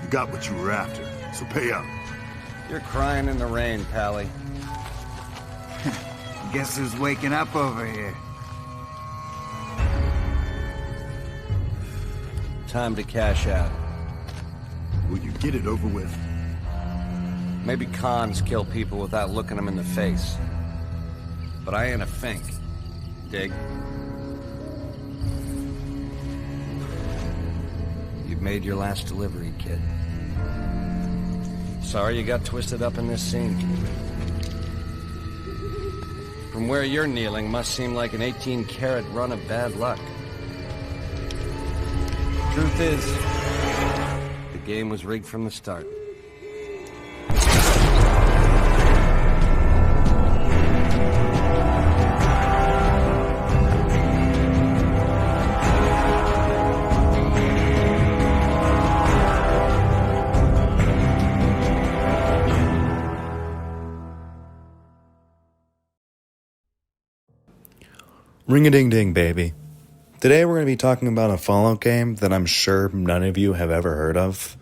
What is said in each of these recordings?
You got what you were after, so pay up. You're crying in the rain, Pally. Guess who's waking up over here? Time to cash out. Will you get it over with? Maybe cons kill people without looking them in the face. But I ain't a fink. Dig? You've made your last delivery, kid. Sorry you got twisted up in this scene. From where you're kneeling must seem like an 18-carat run of bad luck. Truth is, the game was rigged from the start. Ring-a-ding-ding, baby. Today we're going to be talking about a Fallout game that I'm sure none of you have ever heard of.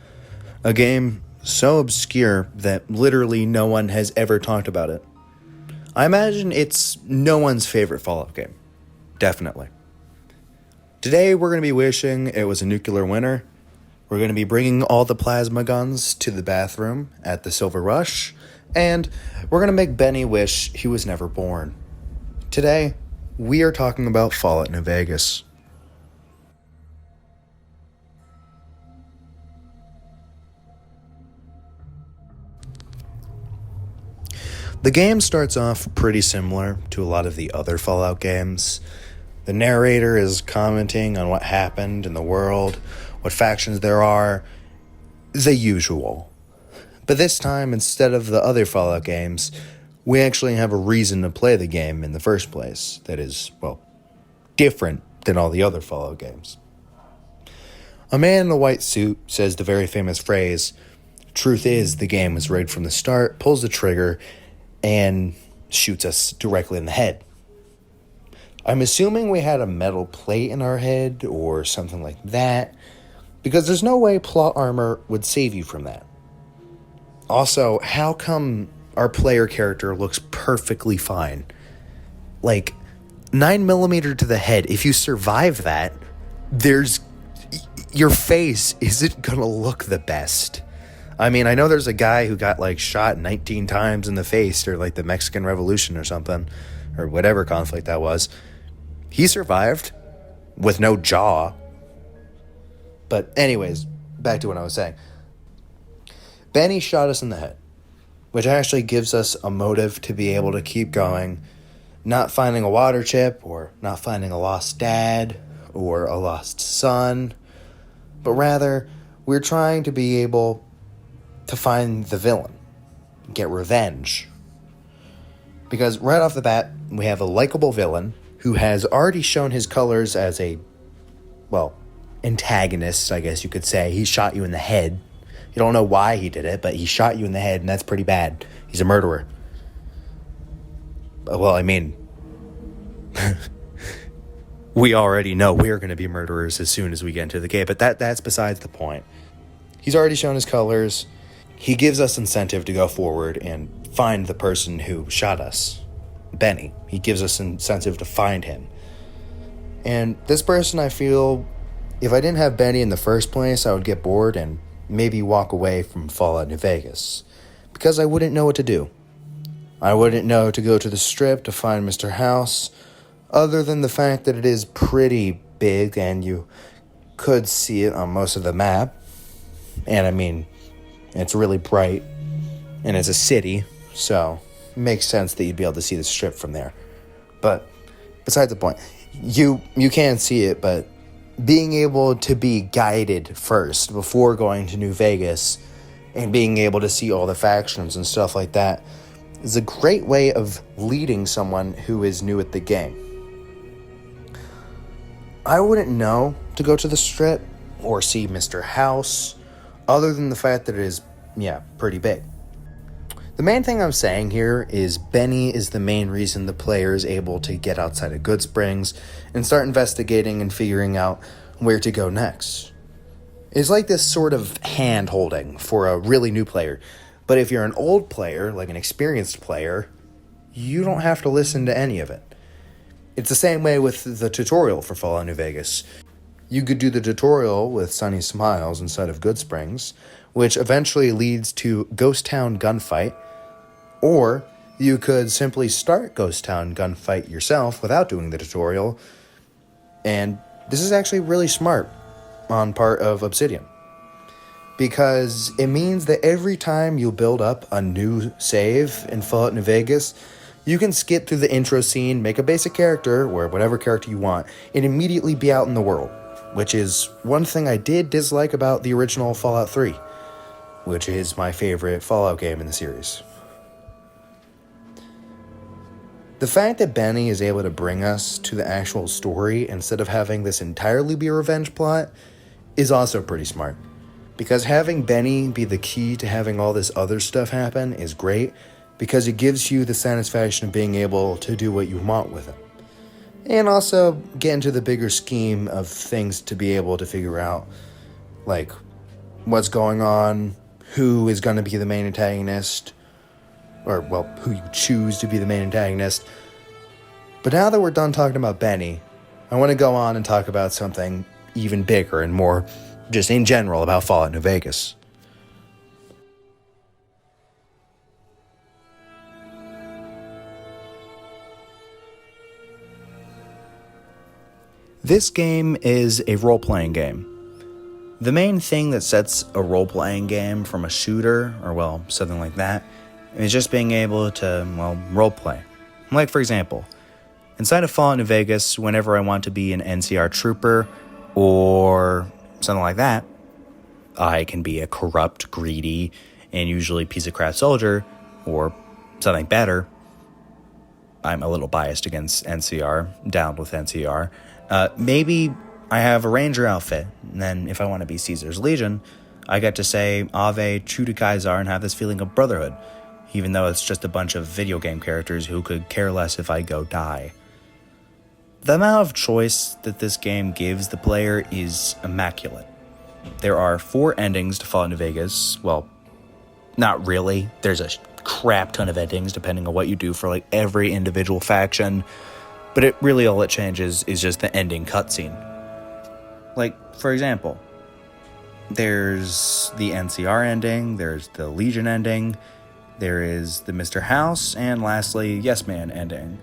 A game so obscure that literally no one has ever talked about it. I imagine it's no one's favorite Fallout game. Definitely. Today we're going to be wishing it was a nuclear winter. We're going to be bringing all the plasma guns to the bathroom at the Silver Rush. And we're going to make Benny wish he was never born. Today, we are talking about Fallout New Vegas. The game starts off pretty similar to a lot of the other Fallout games. The narrator is commenting on what happened in the world, what factions there are, the usual. But this time, instead of the other Fallout games, we actually have a reason to play the game in the first place that is, well, different than all the other Fallout games. A man in a white suit says the very famous phrase, "Truth is, the game was rigged from the start," pulls the trigger, and shoots us directly in the head. I'm assuming we had a metal plate in our head or something like that, because there's no way plot armor would save you from that. Also, how come our player character looks perfectly fine? Like, 9mm to the head, if you survive that, your face isn't gonna look the best. I mean, I know there's a guy who got, shot 19 times in the face, or, the Mexican Revolution or something, or whatever conflict that was. He survived with no jaw. But anyways, back to what I was saying. Benny shot us in the head, which actually gives us a motive to be able to keep going, not finding a water chip, or not finding a lost dad, or a lost son, but rather, we're trying to be able to find the villain, get revenge. Because right off the bat, we have a likable villain who has already shown his colors as a, antagonist, I guess you could say. He shot you in the head. You don't know why he did it, but he shot you in the head, and that's pretty bad. He's a murderer. Well, I mean, we already know we're going to be murderers as soon as we get into the game, but that's besides the point. He's already shown his colors. He gives us incentive to go forward and find the person who shot us, Benny. He gives us incentive to find him. And this person, I feel, if I didn't have Benny in the first place, I would get bored and maybe walk away from Fallout New Vegas, because I wouldn't know what to do. I wouldn't know to go to the Strip to find Mr. House, other than the fact that it is pretty big and you could see it on most of the map. And I mean, it's really bright, and it's a city, so it makes sense that you'd be able to see the Strip from there. But besides the point, you can see it, but being able to be guided first before going to New Vegas and being able to see all the factions and stuff like that is a great way of leading someone who is new at the game. I wouldn't know to go to the Strip or see Mr. House, other than the fact that it is, pretty big. The main thing I'm saying here is Benny is the main reason the player is able to get outside of Good Springs and start investigating and figuring out where to go next. It's like this sort of hand-holding for a really new player. But if you're an old player, like an experienced player, you don't have to listen to any of it. It's the same way with the tutorial for Fallout New Vegas. You could do the tutorial with Sunny Smiles instead of Good Springs, which eventually leads to Ghost Town Gunfight, or you could simply start Ghost Town Gunfight yourself without doing the tutorial, and this is actually really smart on part of Obsidian, because it means that every time you build up a new save in Fallout New Vegas, you can skip through the intro scene, make a basic character, or whatever character you want, and immediately be out in the world, which is one thing I did dislike about the original Fallout 3, which is my favorite Fallout game in the series. The fact that Benny is able to bring us to the actual story instead of having this entirely be a revenge plot is also pretty smart, because having Benny be the key to having all this other stuff happen is great, because it gives you the satisfaction of being able to do what you want with it. And also get into the bigger scheme of things to be able to figure out, like what's going on, who is going to be the main antagonist, or, well, who you choose to be the main antagonist. But now that we're done talking about Benny, I want to go on and talk about something even bigger and more just in general about Fallout New Vegas. This game is a role-playing game. The main thing that sets a role-playing game from a shooter, or well, something like that, is just being able to, well, role-play. Like, for example, inside of Fallout New Vegas, whenever I want to be an NCR trooper, or something like that, I can be a corrupt, greedy, and usually piece of crap soldier, or something better. I'm a little biased against NCR, down with NCR. Maybe I have a ranger outfit, and then if I want to be Caesar's Legion, I get to say Ave, true to Caesar, and have this feeling of brotherhood, even though it's just a bunch of video game characters who could care less if I go die. The amount of choice that this game gives the player is immaculate. There are 4 endings to Fallout New Vegas. Well, not really. There's a crap ton of endings depending on what you do for like every individual faction. But it really all it changes is just the ending cutscene. Like, for example, there's the NCR ending, there's the Legion ending, there is the Mr. House, and lastly, Yes Man ending.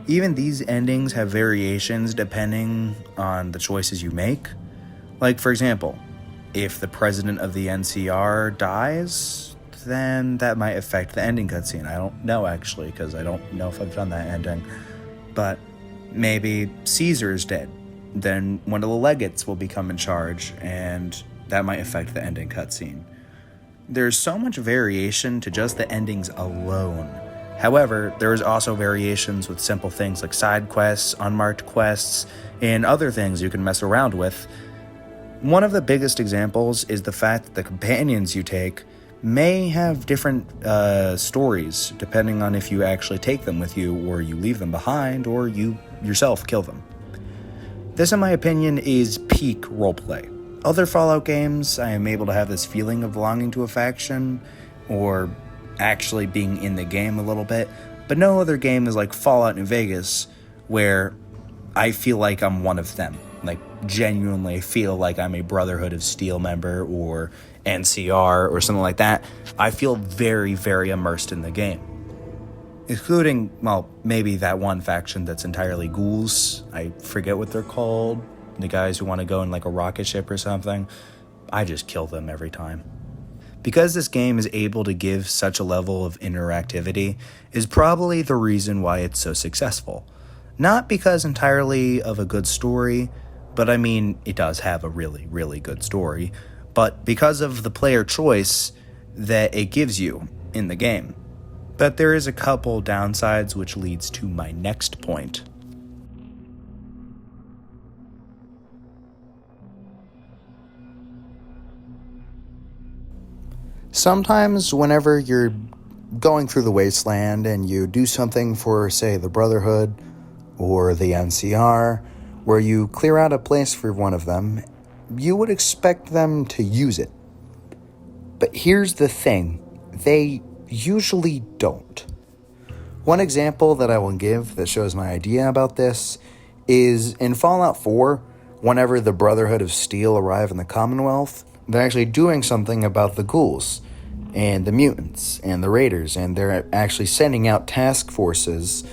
Even these endings have variations depending on the choices you make. Like, for example, if the president of the NCR dies, then that might affect the ending cutscene. I don't know, actually, because I don't know if I've done that ending. But maybe Caesar's dead. Then one of the legates will become in charge, and that might affect the ending cutscene. There's so much variation to just the endings alone. However, there is also variations with simple things like side quests, unmarked quests, and other things you can mess around with. One of the biggest examples is the fact that the companions you take may have different stories, depending on if you actually take them with you, or you leave them behind, or you yourself kill them. This, in my opinion, is peak roleplay. Other Fallout games, I am able to have this feeling of belonging to a faction, or actually being in the game a little bit, but no other game is like Fallout New Vegas, where I feel like I'm one of them. Like, genuinely feel like I'm a Brotherhood of Steel member, or NCR, or something like that. I feel very, very immersed in the game. Including, well, maybe that one faction that's entirely ghouls. I forget what they're called. The guys who want to go in like a rocket ship or something. I just kill them every time. Because this game is able to give such a level of interactivity is probably the reason why it's so successful. Not because entirely of a good story, but I mean, it does have a really, really good story, but because of the player choice that it gives you in the game. But there is a couple downsides, which leads to my next point. Sometimes whenever you're going through the wasteland and you do something for, say, the Brotherhood or the NCR, where you clear out a place for one of them, you would expect them to use it. But here's the thing, they usually don't. One example that I will give that shows my idea about this is in Fallout 4, whenever the Brotherhood of Steel arrive in the Commonwealth, they're actually doing something about the ghouls and the mutants and the raiders, and they're actually sending out task forces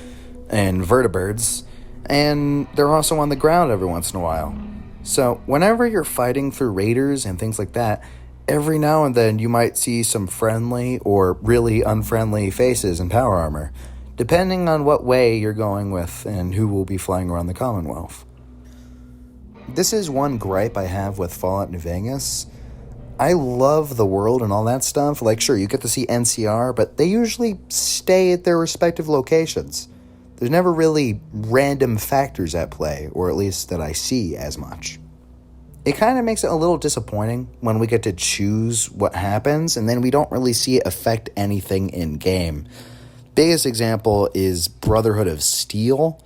and vertibirds, and they're also on the ground every once in a while. So whenever you're fighting through raiders and things like that, every now and then you might see some friendly or really unfriendly faces in power armor, depending on what way you're going with and who will be flying around the Commonwealth. This is one gripe I have with Fallout New Vegas. I love the world and all that stuff. Like, sure, you get to see NCR, but they usually stay at their respective locations. There's never really random factors at play, or at least that I see as much. It kind of makes it a little disappointing when we get to choose what happens, and then we don't really see it affect anything in-game. Biggest example is Brotherhood of Steel.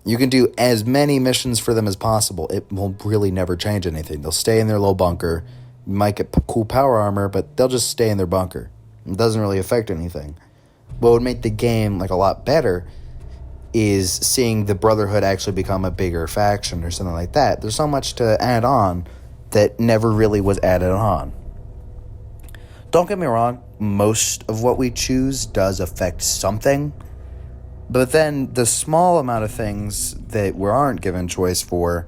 You can do as many missions for them as possible. It will really never change anything. They'll stay in their low bunker. You might get cool power armor, but they'll just stay in their bunker. It doesn't really affect anything. What would make the game a lot better is seeing the Brotherhood actually become a bigger faction or something like that. There's so much to add on that never really was added on. Don't get me wrong, most of what we choose does affect something, but then the small amount of things that we aren't given choice for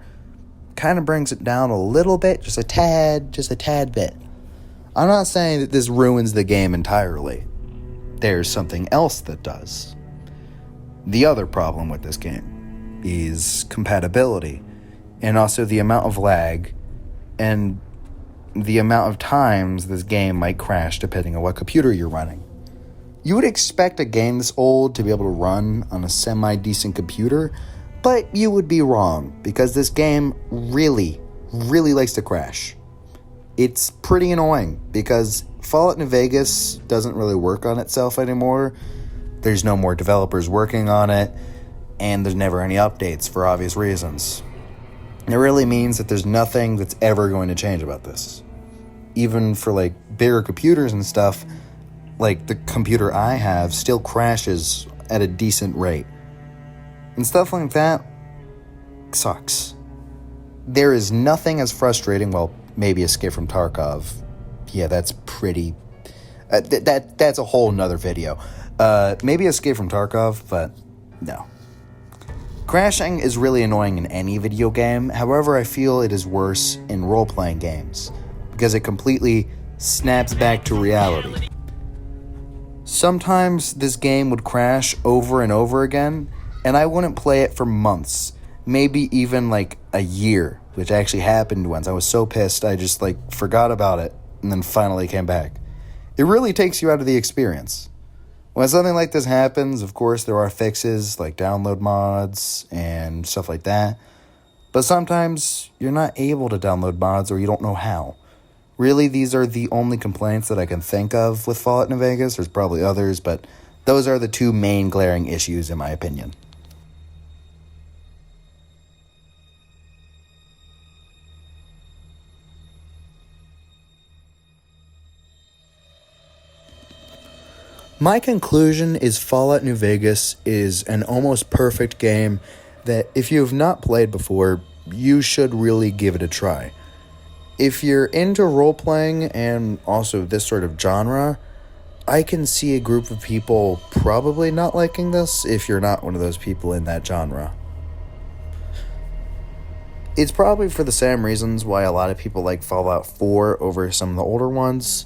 kind of brings it down a little bit, just a tad bit. I'm not saying that this ruins the game entirely. There's something else that does. The other problem with this game is compatibility, and also the amount of lag, and the amount of times this game might crash depending on what computer you're running. You would expect a game this old to be able to run on a semi-decent computer, but you would be wrong, because this game really likes to crash. It's pretty annoying, because Fallout New Vegas doesn't really work on itself anymore. There's no more developers working on it, and there's never any updates for obvious reasons. It really means that there's nothing that's ever going to change about this. Even for bigger computers and stuff, the computer I have still crashes at a decent rate. And stuff like that sucks. There is nothing as frustrating, well, maybe Escape from Tarkov. Yeah, that's pretty... that's a whole nother video. Maybe Escape from Tarkov, but no. Crashing is really annoying in any video game. However, I feel it is worse in role-playing games, because it completely snaps back to reality. Sometimes this game would crash over and over again, and I wouldn't play it for months, maybe even a year, which actually happened once. I was so pissed I just forgot about it, and then finally came back. It really takes you out of the experience. When something like this happens, of course, there are fixes like download mods and stuff like that. But sometimes you're not able to download mods, or you don't know how. Really, these are the only complaints that I can think of with Fallout New Vegas. There's probably others, but those are the two main glaring issues in my opinion. My conclusion is Fallout New Vegas is an almost perfect game that if you have not played before, you should really give it a try. If you're into role-playing and also this sort of genre, I can see a group of people probably not liking this if you're not one of those people in that genre. It's probably for the same reasons why a lot of people like Fallout 4 over some of the older ones,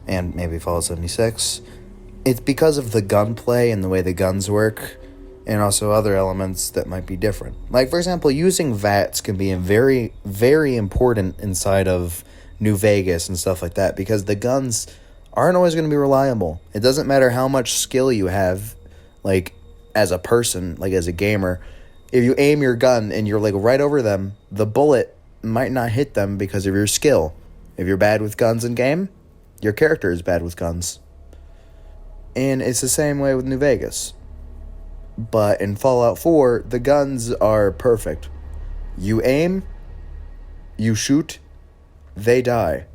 and maybe Fallout 76. It's because of the gunplay and the way the guns work, and also other elements that might be different. For example, using VATS can be very, very important inside of New Vegas and stuff like that, because the guns aren't always going to be reliable. It doesn't matter how much skill you have, as a person, as a gamer. If you aim your gun and you're, right over them, the bullet might not hit them because of your skill. If you're bad with guns in game, your character is bad with guns. And it's the same way with New Vegas. But in Fallout 4, the guns are perfect. You aim, you shoot, they die.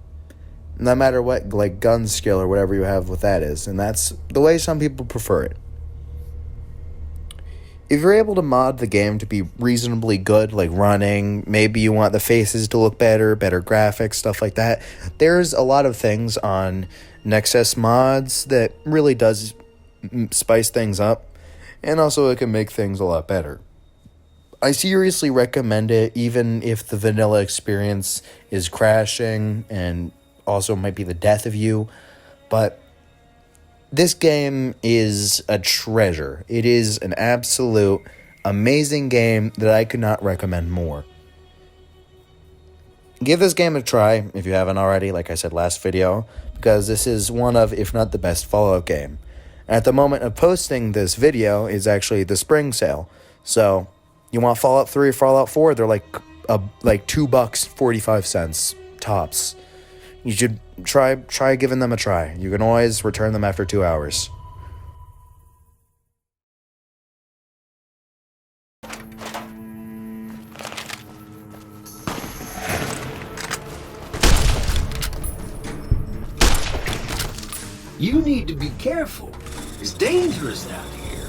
No matter what, like, gun skill or whatever you have with that is. And that's the way some people prefer it. If you're able to mod the game to be reasonably good, like running, maybe you want the faces to look better graphics, stuff like that. There's a lot of things on Nexus mods that really does spice things up. And also it can make things a lot better. I seriously recommend it, even if the vanilla experience is crashing and also might be the death of you. But this game is a treasure. It is an absolute amazing game that I could not recommend more. Give this game a try if you haven't already, like I said last video, because this is one of, if not the best, Fallout game. At the moment of posting this video is actually the spring sale. So, you want Fallout 3 or Fallout 4? They're like $2.45 tops. You should try giving them a try. You can always return them after 2 hours. You need to be careful. It's dangerous out here.